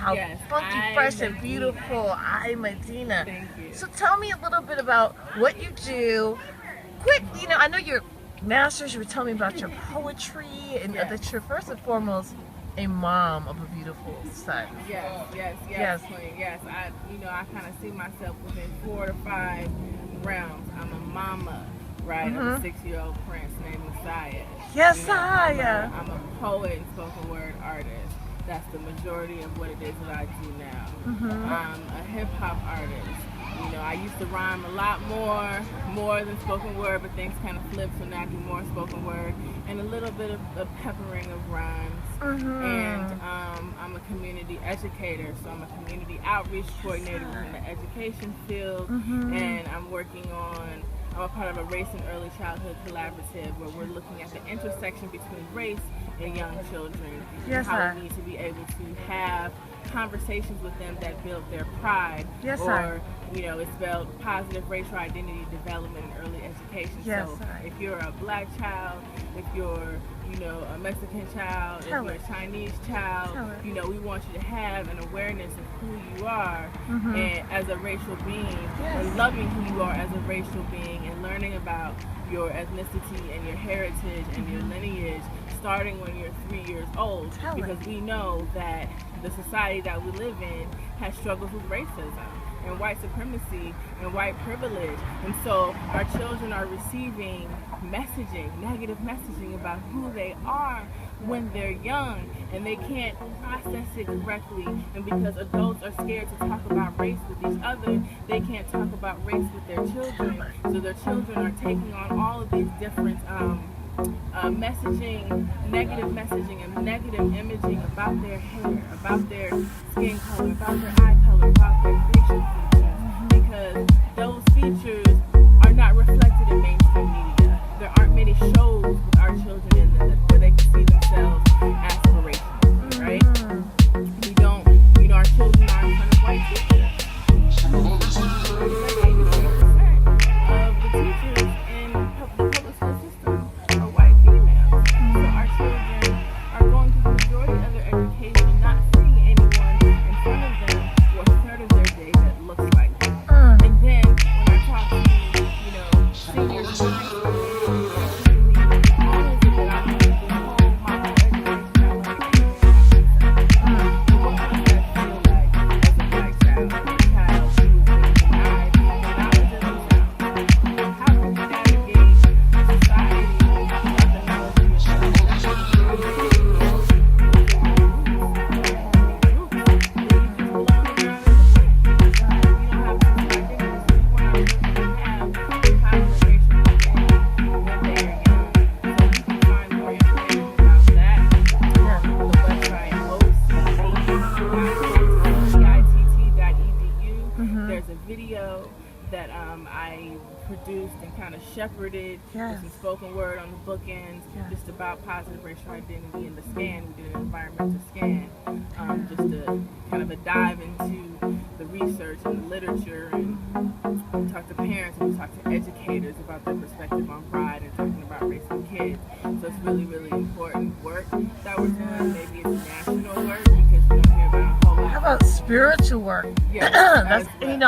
Wow, Yes, funky, fresh, and beautiful. MeDiNa. Thank you. So tell me a little bit about what you do. Quick, I know your masters, you were telling me about your poetry, and that you're first and foremost a mom of a beautiful son. Yes, Queen. Yes, I kind of see myself within 4 to 5 realms. I'm a mama, right, of a 6-year-old prince named Messiah. Yes, I'm a poet and spoken word artist. That's the majority of what it is that I do now. I'm a hip hop artist. I used to rhyme a lot more than spoken word, but things kind of flipped, so now I do more spoken word and a little bit of a peppering of rhymes. And I'm a community educator, so I'm a community outreach coordinator within the education field, and I'm a part of a race and early childhood collaborative where we're looking at the intersection between race and young children, and how we need to be able to have conversations with them that build their pride, it's spelled positive racial identity development and early education. So if you're a black child, if you're a Mexican child, if you're a Chinese child, we want you to have an awareness of who you are and as a racial being, and loving who you are as a racial being, and learning about your ethnicity and your heritage and your lineage starting when you're 3 years old, because we know that the society that we live in has struggles with racism and white supremacy and white privilege, and so our children are receiving negative messaging about who they are when they're young, and they can't process it correctly, and because adults are scared to talk about race with each other, they can't talk about race with their children, so their children are taking on all of these different negative messaging and negative imaging about their hair, about their skin color, about their eye color, about their facial features, because those features are not reflected in mainstream media. There aren't many shows with our children in them where they can see themselves aspirationally, right? We don't, our children are in front of white teachers. Like 83% of the teachers in the public school system are white females. So our children are going through the majority of their education not seeing anyone in front of them or a third of their day that looks like them. And then when I talk to, seniors in high school, that I produced and kind of shepherded with some spoken word on the bookends, just about positive racial identity in the scan. We did an environmental scan, just to kind of a dive into the research and the literature, and we talked to parents and we talked to educators about their perspective on pride and talking about race in kids. So it's really, really important work that we're doing. Maybe it's national work because we don't hear about a whole lot. How about spiritual work? Yes, That's,